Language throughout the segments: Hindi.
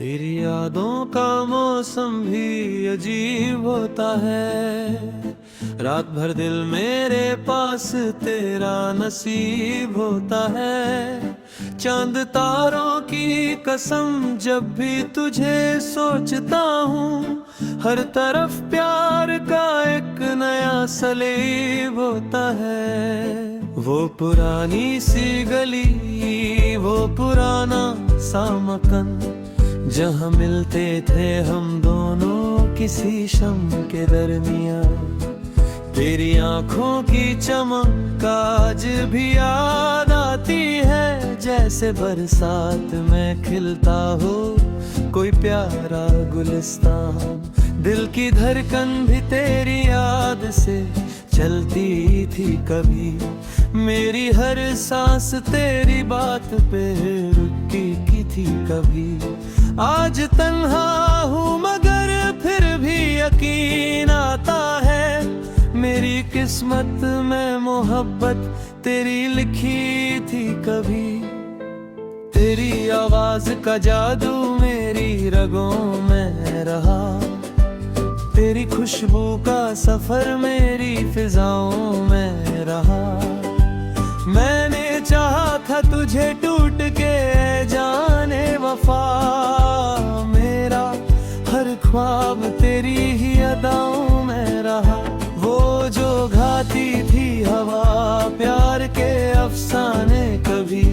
तेरी यादों का मौसम भी अजीब होता है। रात भर दिल मेरे पास तेरा नसीब होता है। चांद तारों की कसम जब भी तुझे सोचता हूँ, हर तरफ प्यार का एक नया सलीब होता है। वो पुरानी सी गली, वो पुराना सा मकान, जहाँ मिलते थे हम दोनों किसी शम के दरमियाँ। तेरी आंखों की चमक आज भी याद आती है, जैसे बरसात में खिलता हो कोई प्यारा गुलिस्तान। दिल की धड़कन भी तेरी याद से चलती थी कभी, मेरी हर सांस तेरी बात पे रुकी की थी कभी। आज तन्हा हूँ मगर फिर भी यकीन आता है, मेरी किस्मत में मोहब्बत तेरी लिखी थी कभी। तेरी आवाज का जादू मेरी रगों में रहा, तेरी खुशबू का सफर मेरी फिजाओं में रहा। मैंने चाहा था तुझे टूट के जाने वफा, मेरा हर ख्वाब तेरी ही अदाओं में रहा। वो जो गाती थी हवा प्यार के अफसाने, कभी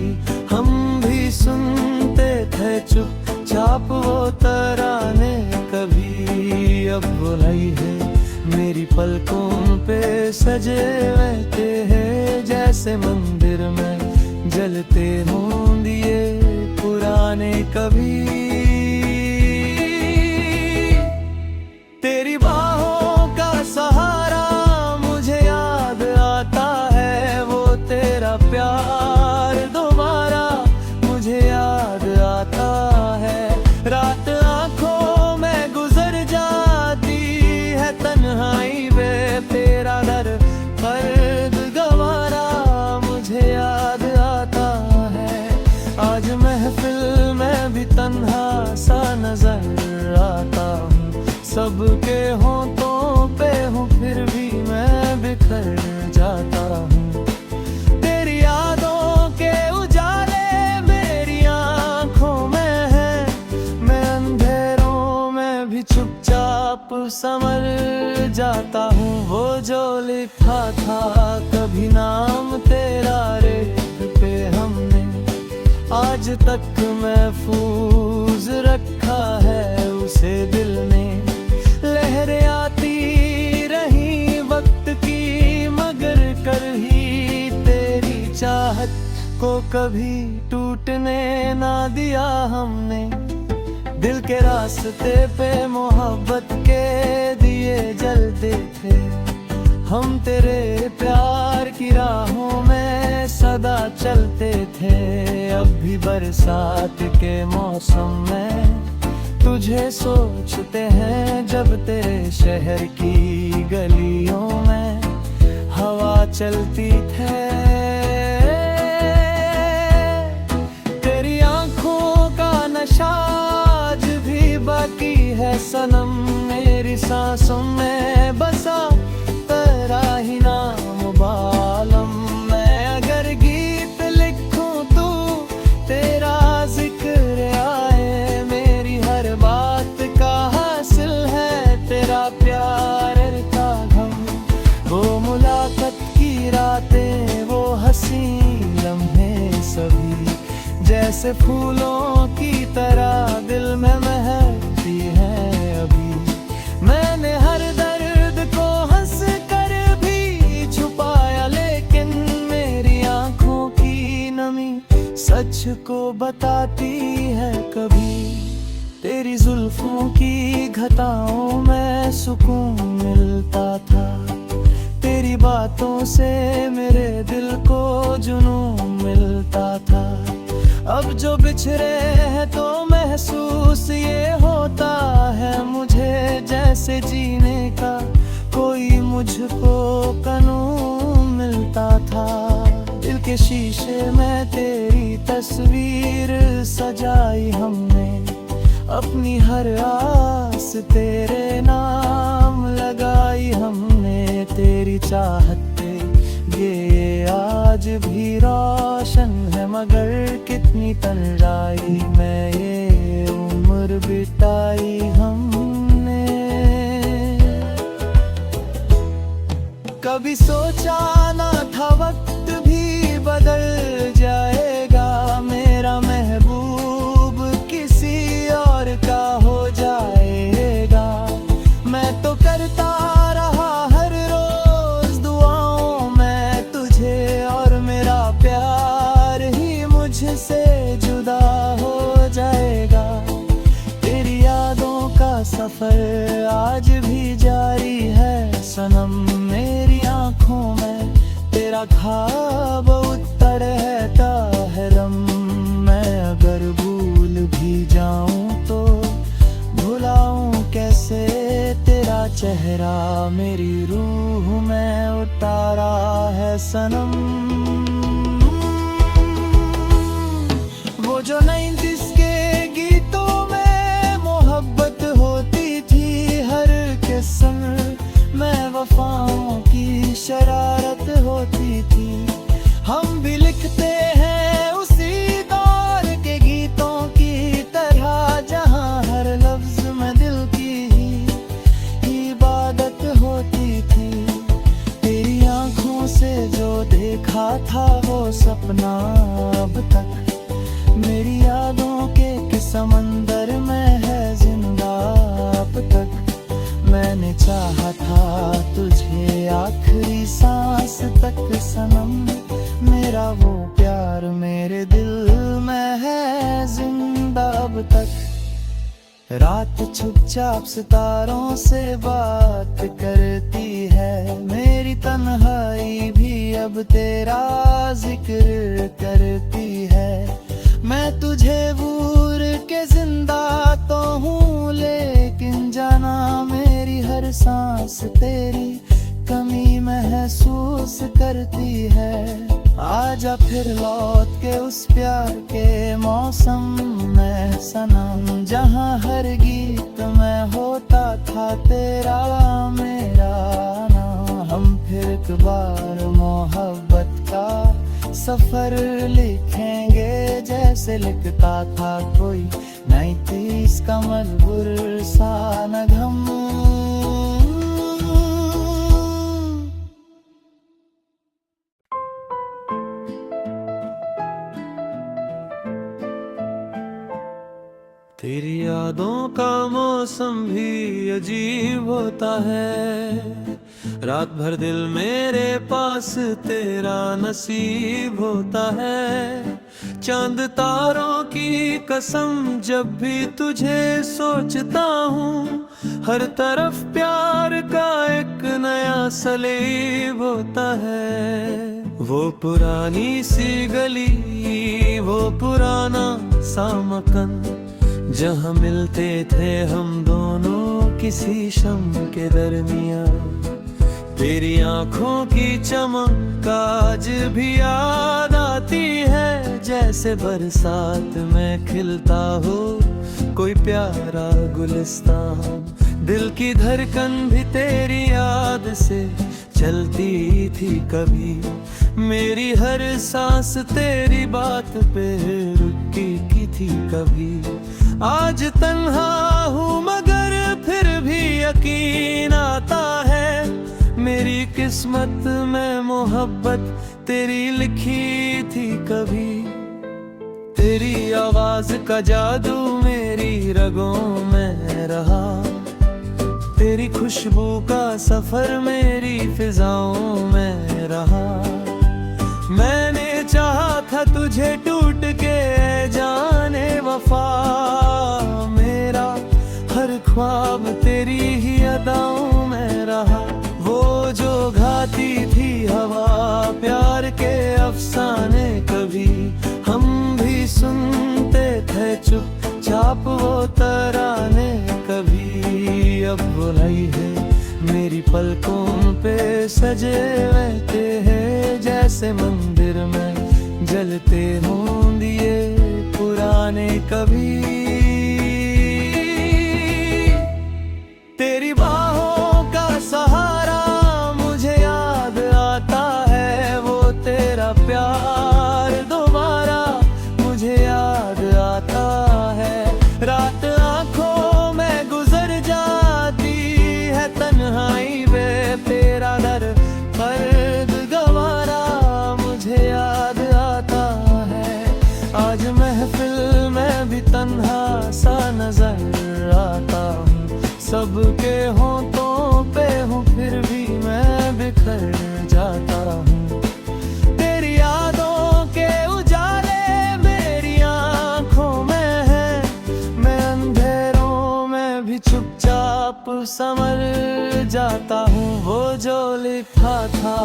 हम भी सुनते थे चुपचाप वो तराने। कभी अब बुलाई है मेरी पलकों पे सजे रहते हैं, जैसे मंदिर में जलते हों दिए पुराने कभी। तेरी बाहों का सहारा मुझे याद आता है, वो तेरा प्यार दोबारा मुझे याद आता है। रात आंखों में गुजर जाती है तन्हाई में, तेरा दर फर्द गवारा मुझे याद आता है। आज महफिल में भी तन्हा सा नजर आता हूँ, सबके होंठों पे हूँ फिर भी मैं बिखर जाता हूँ। तेरी यादों के उजाले मेरी आंखों में है, मैं अंधेरों में भी चुपचाप संवर जाता हूँ। वो जो लिखा था कभी नाम तेरा रेत पे हमने, आज तक महफूज रखा है उसे दिल ने। लहरें आती रही वक्त की मगर कर ही तेरी चाहत को कभी टूटने ना दिया हमने। दिल के रास्ते पे मोहब्बत के दिए जलते थे, हम तेरे प्यार की राहों में सदा चलते थे। अब भी बरसात के मौसम में तुझे सोचते हैं, जब तेरे शहर की गलियों में हवा चलती थे। तेरी आंखों का नशा आज भी बाकी है सनम, मेरी सांसों में बसा तेरा ही नाम बालम। मैं अगर गीत लिखूं तू तेरा जिक्र आए, मेरी हर बात का हासिल है तेरा प्यार का गम। वो मुलाकात की रातें, वो हंसी लम्हे सभी, जैसे फूलों की तरह दिल में महकती है अभी। मैंने हर दर्द को हंस कर भी छुपाया, लेकिन मेरी आंखों की नमी सच को बताती है कभी। तेरी जुल्फों की घटाओं में सुकून मिलता था, तेरी बातों से मेरे दिल को जुनून मिलता था। अब जो बिछड़े हैं तो महसूस ये होता है मुझे, जैसे जीने का कोई मुझको कानून मिलता था। दिल के शीशे में तेरी तस्वीर सजाई हमने, अपनी हर आस तेरे नाम लगाई हमने, तेरी चाहत पे ये आज भी रोशन है। मगर कितनी तन्हाई में ये उम्र बिताई हमने। कभी सोचा ना था वक्त भी बदल जाएगा, मेरा महबूब किसी और का हो जाएगा। मैं तो करता रहा हर रोज दुआओं में तुझे, और मेरा प्यार ही मुझसे जुदा हो जाएगा। तेरी यादों का सफर आज भी जारी है सनम, मेरी आँखों में तेरा ख्वाब उतर है रम। मैं अगर भूल भी जाऊं तो भुलाऊं कैसे तेरा चेहरा, मेरी रूह में उतारा है सनम। वो जो 90s के गीतों में मोहब्बत होती थी हर किस्म में, वफाओं की शरारत होती थी। हम भी लिखते हैं उसी दौर के गीतों की तरह, जहां हर लफ्ज में दिल की ही इबादत होती थी। तेरी आंखों से जो देखा था वो सपना अब तक मेरी यादों के समंदर में है जिंदा अब तक। मैंने चाहा था तुझे आखिरी सांस तक सनम, मेरा वो प्यार मेरे दिल में है जिंदा अब तक। रात चुपचाप सितारों से बात करती है, मेरी तन्हाई भी अब तेरा जिक्र करती है। मैं तुझे भूल के जिंदा तो हूँ, लेकिन जाना मेरी हर सांस तेरी कमी महसूस करती है। आजा फिर लौट के उस प्यार के मौसम में सनम, जहाँ हर गीत में होता था तेरा मेरा नाम। हम फिर एक बार मोहब्बत का सफर लिखेंगे, जैसे लिखता था कोई 90s का मजबूर सा नगम। तेरी यादों का मौसम भी अजीब होता है, रात भर दिल मेरे पास तेरा नसीब होता है। चांद तारों की कसम जब भी तुझे सोचता हूँ, हर तरफ प्यार का एक नया सलीब होता है। वो पुरानी सी गली, वो पुराना सा मकान, जहाँ मिलते थे हम दोनों किसी शम के दरमियाँ। तेरी आंखों की चमक आज भी याद आती है, जैसे बरसात में खिलता हो कोई प्यारा गुलिस्तान। दिल की धड़कन भी तेरी याद से चलती थी कभी, मेरी हर सांस तेरी बात पे रुकी की थी कभी। आज तन्हा हूँ मगर फिर भी यकीन आता है, मेरी किस्मत में मोहब्बत तेरी लिखी थी कभी। तेरी आवाज का जादू मेरी रगों में रहा, तेरी खुशबू का सफर मेरी फिजाओं में रहा। मैंने चाहा था तुझे टूट के जाने वफा, मेरा हर ख्वाब तेरी ही अदाओं में रहा। वो जो गाती थी हवा प्यार के अफसाने, कभी हम भी सुनते थे चुपचाप वो तराने। कभी अब बुलाई है मेरी पलकों पे सजे रहते हैं, जैसे मंदिर में जलते हों दिए पुराने कभी। सबके होंठों पे हूँ फिर भी मैं बिखर जाता हूँ। तेरी यादों के उजाले मेरी आँखों में है, मैं अंधेरों में भी चुपचाप संवर जाता हूँ। वो जो लिखा था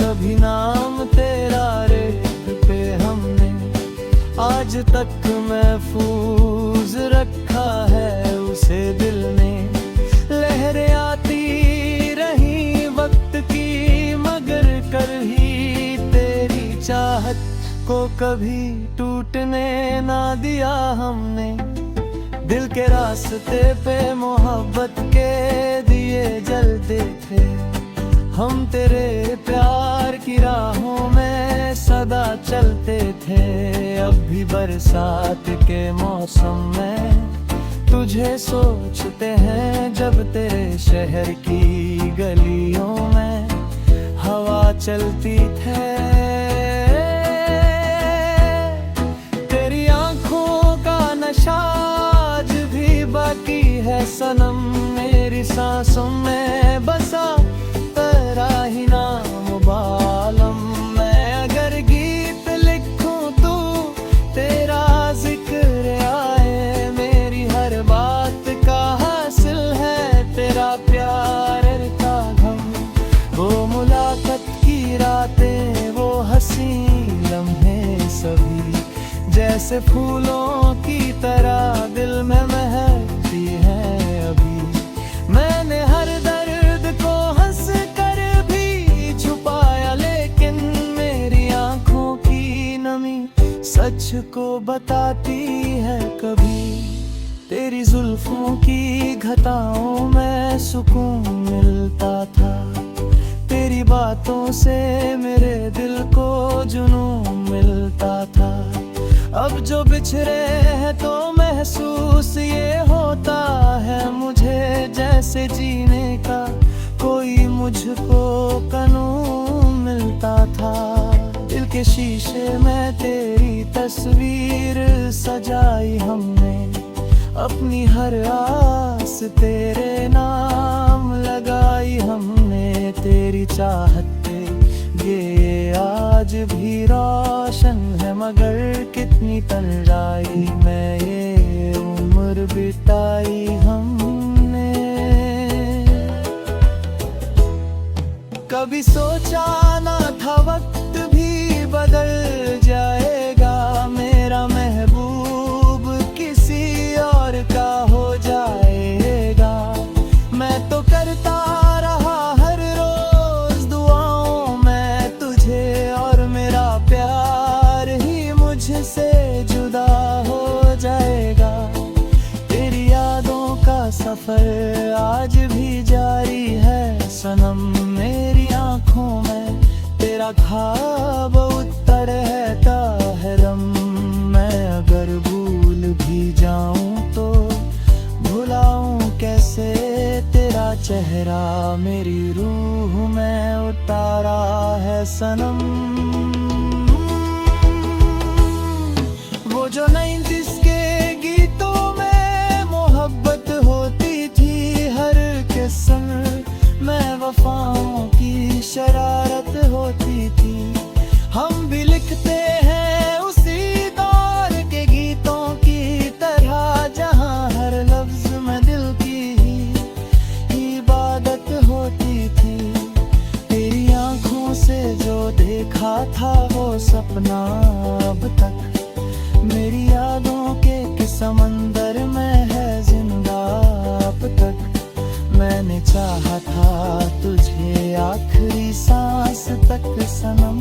कभी नाम तेरा रेत पे हमने, आज तक महफूज रखा है उसे दिल ने। लहरें आती रही वक्त की मगर कर ही तेरी चाहत को कभी टूटने ना दिया हमने। दिल के रास्ते पे मोहब्बत के दिए जलते थे, हम तेरे प्यार की राहों में सदा चलते थे। अब भी बरसात के मौसम में तुझे सोचते हैं, जब तेरे शहर की गलियों में हवा चलती थे। तेरी आंखों का नशा आज भी बाकी है सनम, मेरी सांसों में बसा तेरा ही नाम बालम। मैं अगर गीत लिखूं तो तेरा जिक्र आए, मेरी हर बात का हासिल है तेरा प्यार का गम। वो मुलाकात की रातें, वो हंसी लम्हे सभी जैसे फूलों की तरह दिल में महकती है अभी। मैंने हर दर्द को हंस कर भी छुपाया, लेकिन मेरी आंखों की नमी सच को बताती है कभी। तेरी जुल्फों की घटाओं में सुकून मिलता था, तेरी बातों से मेरे दिल को जुनून मिलता था। अब जो बिछड़े हैं तो महसूस ये होता है मुझे, जैसे जीने का कोई मुझको कानून मिलता था। दिल के शीशे में तेरी तस्वीर सजाई हमने, अपनी हर आस तेरे नाम लगाई हमने। तेरी चाहत ये आज भी रोशन है, मगर कितनी तन्हाई में ये उम्र बिताई हमने। कभी सोचा ना था वक्त भी बदल जाएगा, मेरा महबूब किसी और का हो जाएगा। मैं तो करता रहा हर रोज दुआओं में तुझे, और मेरा प्यार ही मुझसे जुदा हो जाएगा। तेरी यादों का सफर आज भी जारी है सनम, मेरी आंखों में तेरा ख्वाब उतर रहता है रम। मैं अगर भूल भी जाऊं तो भुलाऊं कैसे तेरा चेहरा, मेरी रूह में उतारा है सनम। वो जो 90s के गीतों में मोहब्बत होती थी हर किस्म में, वफाओं की शरारत होती थी। हम भी लिखते हैं उसी दौर के गीतों की तरह, जहां हर लफ्ज में दिल की ही इबादत होती थी। तेरी आंखों से जो देखा था वो सपना अब तक मेरी यादों के समंदर में है जिंदा अब तक। मैंने चाहा था तुझे आखिरी सांस तक सनम,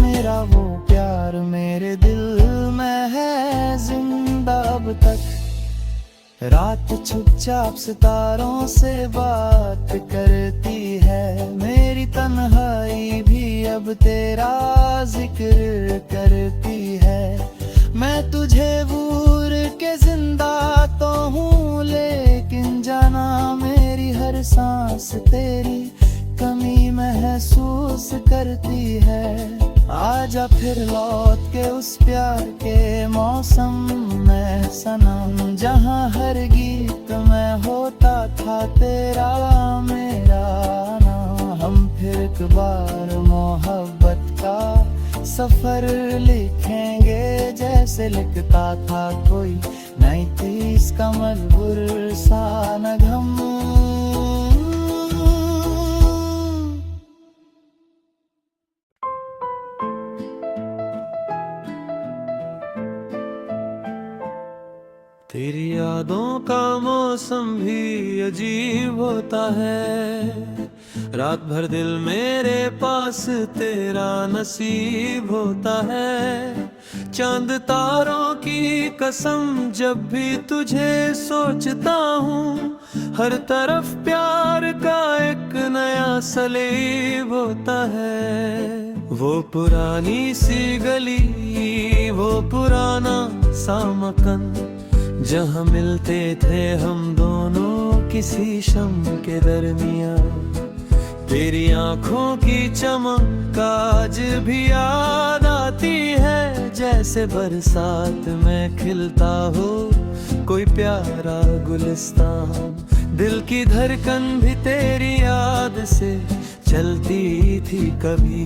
मेरा वो प्यार मेरे दिल में है जिंदा अब तक। रात चुपचाप सितारों से बात करती है, मेरी तन्हाई भी अब तेरा जिक्र करती है। मैं तुझे भूल के जिंदा तो हूँ, लेकिन जाना मेरी हर सांस तेरी कमी महसूस करती है। आजा फिर लौट के उस प्यार के मौसम में सनम, जहाँ हर गीत मैं होता था तेरा मेरा ना। हम फिर एक बार मोहब्बत का सफर लिखेंगे, जैसे लिखता था कोई 29 का मजबूर सा नगम। तेरी यादों का मौसम भी अजीब होता है, रात भर दिल मेरे पास तेरा नसीब होता है। चांद तारों की कसम जब भी तुझे सोचता हूँ, हर तरफ प्यार का एक नया सलीब होता है। वो पुरानी सी गली, वो पुराना सा मकान, जहाँ मिलते थे हम दोनों किसी शम के दरमियाँ। तेरी आंखों की चमक आज भी याद आती है, जैसे बरसात में खिलता हो कोई प्यारा गुलिस्तान। दिल की धड़कन भी तेरी याद से चलती थी कभी,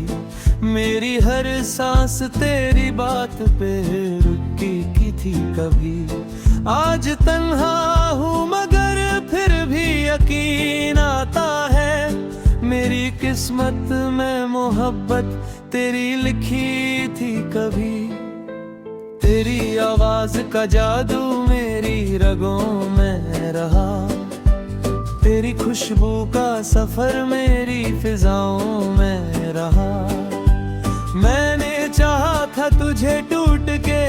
मेरी हर सांस तेरी बात पे रुकी की थी कभी। आज तन्हा हूँ मगर फिर भी यकीन आता है, मेरी किस्मत में मोहब्बत तेरी लिखी थी कभी। तेरी आवाज का जादू मेरी रगों में रहा, तेरी खुशबू का सफर मेरी फिजाओं में रहा। मैंने चाहा था तुझे टूट के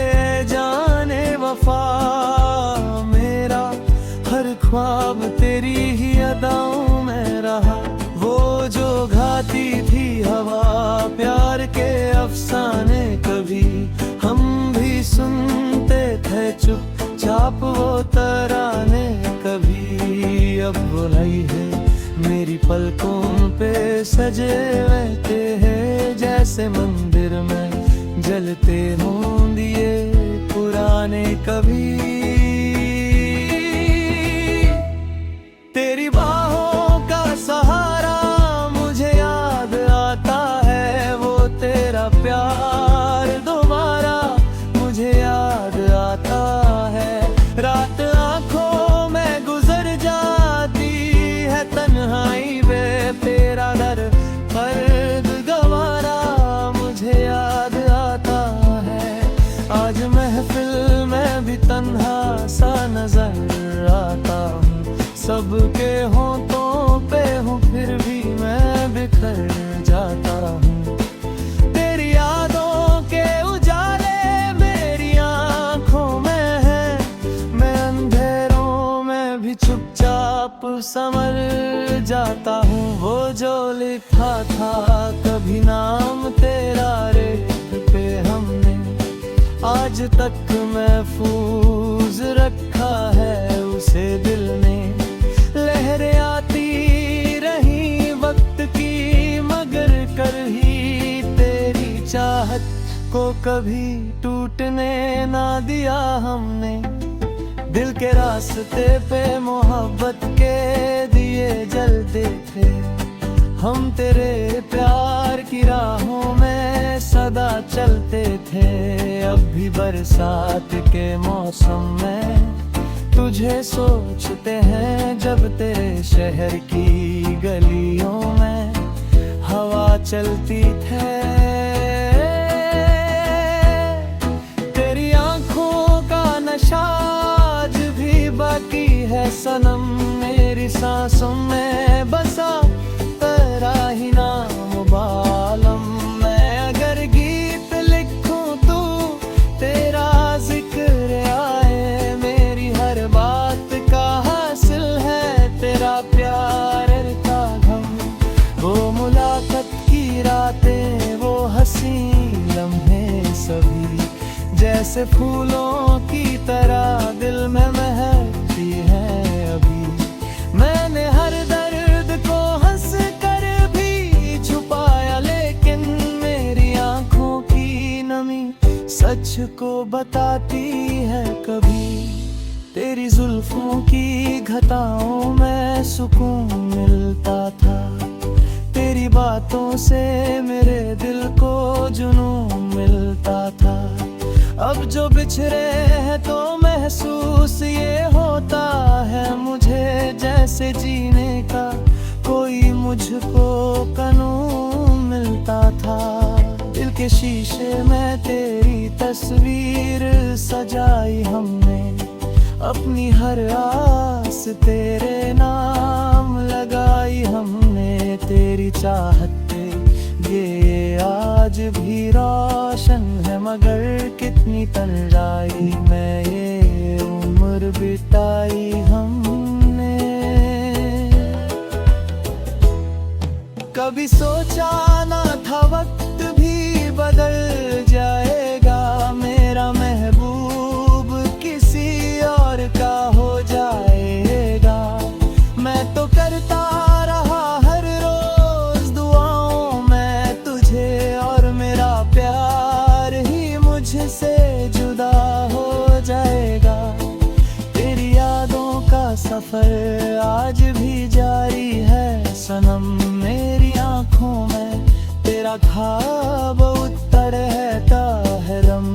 जाने वफा, मेरा हर ख्वाब तेरी ही अदाओं में रहा। वो जो गाती थी हवा प्यार के अफसाने कभी, हम भी सुनते थे चुपचाप वो तराने कभी। अब बुलाई है मेरी पलकों पे सजे रहते हैं, जैसे मंदिर में जलते हों दिए पुराने कभी। तेरी बाहों का सहारा मुझे याद आता है, वो तेरा प्यार दोबारा मुझे याद आता है। रात आंखों में गुजर जाती है तन्हाई में, तेरा दर फर्द गवारा मुझे याद आता है। आज महफिल में भी तन्हा सा नजर आता हूँ, सबके होंठों पे हूँ फिर भी मैं बिखर जाता हूँ। तेरी यादों के उजाले मेरी आँखों में है, मैं अंधेरों में भी चुपचाप संभल जाता हूँ। वो जो लिखा था कभी नाम तेरा रेत पे हमने, आज तक महफूज रखा है उसे दिल ने। लहरें आती रही वक्त की मगर कर ही तेरी चाहत को कभी टूटने ना दिया हमने। दिल के रास्ते पे मोहब्बत के दिए जलते थे, हम तेरे प्यार की राहों में सदा चलते थे। अब भी बरसात के मौसम में तुझे सोचते हैं, जब तेरे शहर की गलियों में हवा चलती थे। तेरी आंखों का नशा आज भी बाकी है सनम, मेरी सांसों में बसा तेरा ही नाम बालम। मैं अगर गीत लिखूं तो तेरा जिक्र आए, मेरी हर बात का हासिल है तेरा प्यार का गम। वो मुलाकात की रातें, वो हंसी लम्हे सभी, जैसे फूलों की तरह दिल में महकती है अभी। मैंने हर दर्द को हंस कर भी छुपाया, लेकिन मेरी आंखों की नमी सच को बताती है कभी। तेरी जुल्फों की घटाओं में सुकून मिलता था, तेरी बातों से मेरे दिल को जुनून मिलता था। अब जो बिछड़े हैं तो महसूस ये होता है मुझे, जैसे जीने का कोई मुझको कानून मिलता था। दिल के शीशे में तेरी तस्वीर सजाई हमने, अपनी हर आस तेरे नाम लगाई हमने। तेरी चाहत ये आज भी रोशन है, मगर कितनी तन्हाई में ये उम्र बिताई हमने। कभी सोचा ना था वक्त भी बदल जाएगा, मेरा महबूब किसी और का हो जाएगा। मैं तो करता रहा हर रोज दुआओं में तुझे, और मेरा प्यार ही मुझसे जुदा हो जाएगा। तेरी यादों का सफर आज भी जारी है सनम, मेरी आँखों में तेरा ख्वाब उतर रहता है रम।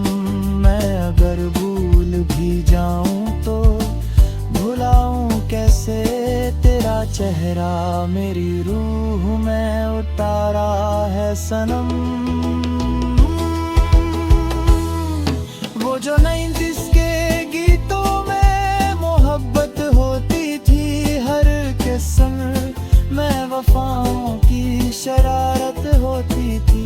मैं अगर भूल भी जाऊं तो भुलाऊं कैसे तेरा चेहरा, मेरी रूह में उतारा है सनम। वो जो 90s के गीतों में मोहब्बत होती थी हर किस्म में, वफाओं की शरारत होती थी।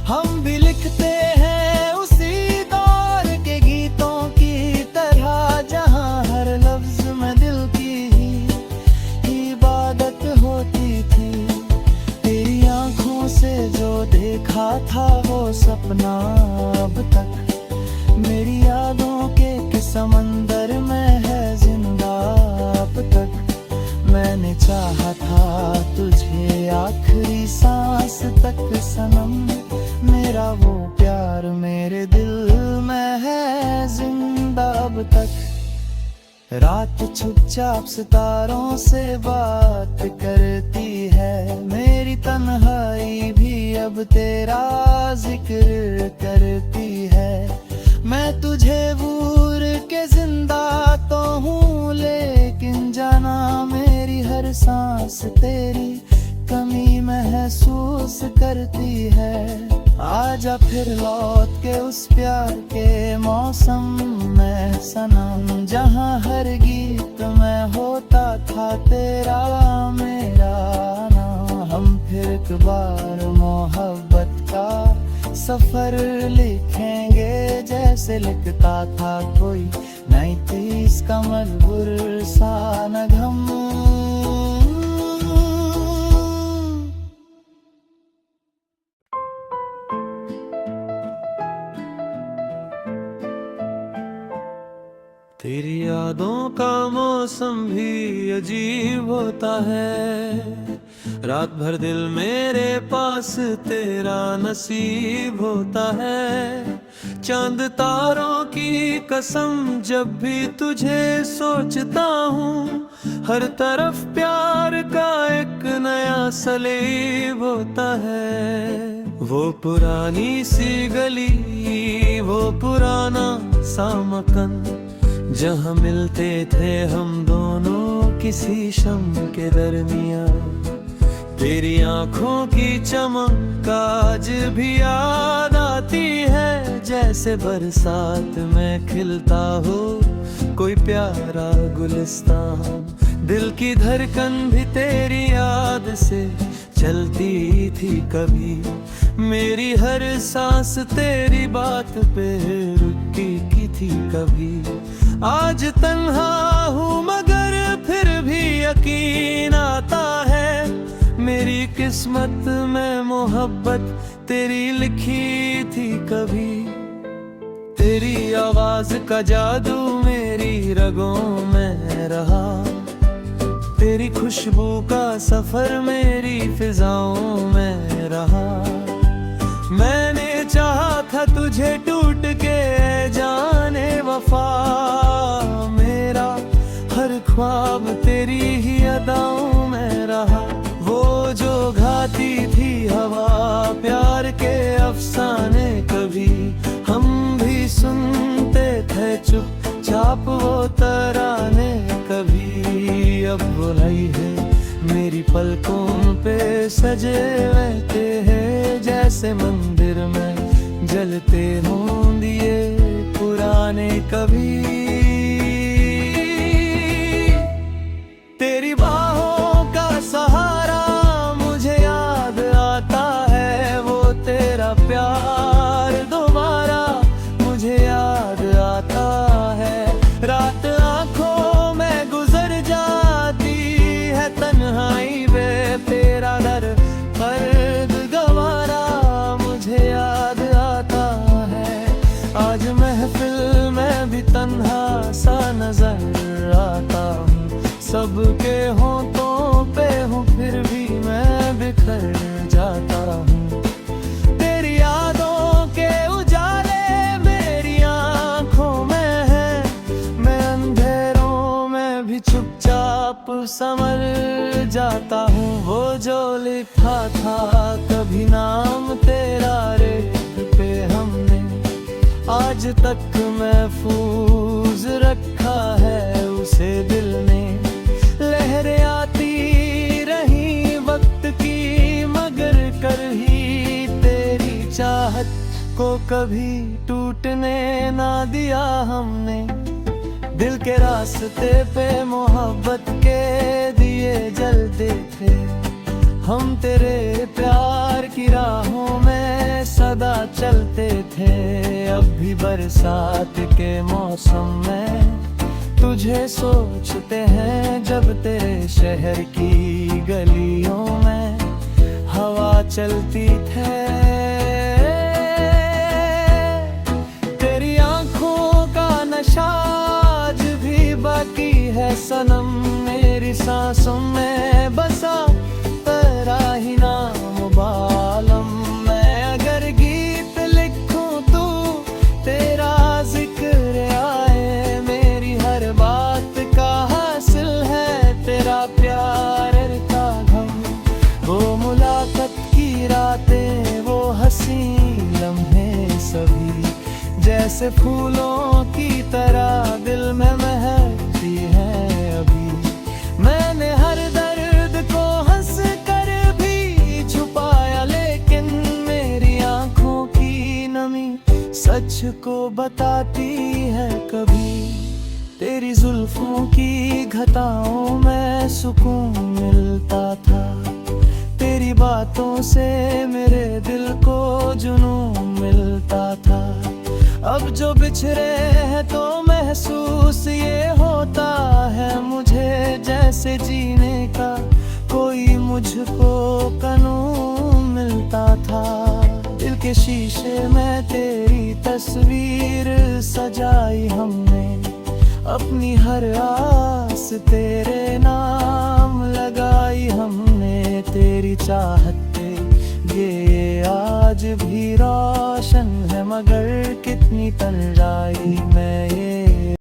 हम भी लिखते हैं उसी दौर के गीतों की तरह, जहां हर लफ्ज में दिल की ही इबादत होती थी। तेरी आंखों से जो देखा था वो सपना अब तक मेरी यादों के समंदर में है जिंदा अब तक। मैंने चाहा था तुझे आखिरी सांस तक सनम, मेरा वो प्यार मेरे दिल में है जिंदा अब तक। रात चुपचाप सितारों से बात करती है, मेरी तन्हाई भी अब तेरा जिक्र करती है। मैं तुझे भूल के जिंदा तो हूँ, लेकिन जाना मेरी हर सांस तेरी कमी महसूस करती है। आजा फिर लौट के उस प्यार के मौसम में सनम, जहाँ हर गीत में होता था तेरा मेरा नाम। हम फिर एक बार मोहब्बत का सफर लिखेंगे, जैसे लिखता था कोई 90s का मजबूर सा नगम। तेरी यादों का मौसम भी अजीब होता है, रात भर दिल मेरे पास तेरा नसीब होता है। चांद तारों की कसम जब भी तुझे सोचता हूँ, हर तरफ प्यार का एक नया सलीब होता है। वो पुरानी सी गली, वो पुराना सा मकान, जहाँ मिलते थे हम दोनों किसी शम के दरमियाँ। तेरी आंखों की चमक आज भी याद आती है, जैसे बरसात में खिलता हो कोई प्यारा गुलिस्तान। दिल की धड़कन भी तेरी याद से चलती थी कभी, मेरी हर सांस तेरी बात पे रुकी की थी कभी। आज तन्हा हूँ मगर फिर भी यकीन आता है, मेरी किस्मत में मोहब्बत तेरी लिखी थी कभी। तेरी आवाज का जादू मेरी रगों में रहा, तेरी खुशबू का सफर मेरी फिजाओं में रहा। मैंने चाहा था तुझे टूट के जाने वफा, मेरा चुपचाप वो तराने कभी अब बुलाई है। मेरी पलकों पे सजे रहते हैं जैसे मंदिर में जलते हों दिए पुराने कभी। तेरी बाहों का सहारा मुझे याद आता है, वो तेरा प्यार दोबारा मुझे याद आता है। रात आंखों में गुजर जाती है तन्हाई में, तेरा दर फर्द गवारा मुझे याद आता है। आज महफिल में भी तन्हा सा नजर आता हूँ, सबके होंठों पे हूँ फिर भी मैं बिखर जाता हूँ। तेरी यादों के उजाले मेरी आँखों में है, मैं अंधेरों में भी चुपचाप संवर जाता हूँ। वो जो लिखा था कभी नाम तेरा रेत पे हमने, आज तक महफूज रखा है उसे दिल ने। लहरें आती रही वक्त की मगर कर ही तेरी चाहत को कभी टूटने ना दिया हमने। दिल के रास्ते पे मोहब्बत के दिए जलते थे, हम तेरे प्यार की राहों में सदा चलते थे। अब भी बरसात के मौसम में तुझे सोचते हैं, जब तेरे शहर की गलियों में हवा चलती थे। तेरी आंखों का नशा आज भी बाकी है सनम, मेरी सांसों में बसा तेरा ही नाम बालम। मैं अगर गीत लिखूं तू तेरा जिक्र आए, मेरी हर बात का हासिल है तेरा प्यार का गम। वो मुलाकात की रातें वो हंसी लम्हे सभी जैसे फूलों की तरह दिल में महकती है अभी। मैंने हर दर्द को हंस कर भी छुपाया, लेकिन मेरी आंखों की नमी सच को बताती है कभी। तेरी जुल्फों की घटाओं में सुकून मिलता था, तेरी बातों से मेरे दिल को जुनून मिलता था। अब जो बिछड़े हैं तो महसूस ये होता है मुझे, जैसे जीने का कोई मुझको कानून मिलता था। दिल के शीशे में तेरी तस्वीर सजाई हमने, अपनी हर आस तेरे नाम लगाई हमने। तेरी चाहते ये आज भी रोशन है, मगर कितनी तन्हाई में ये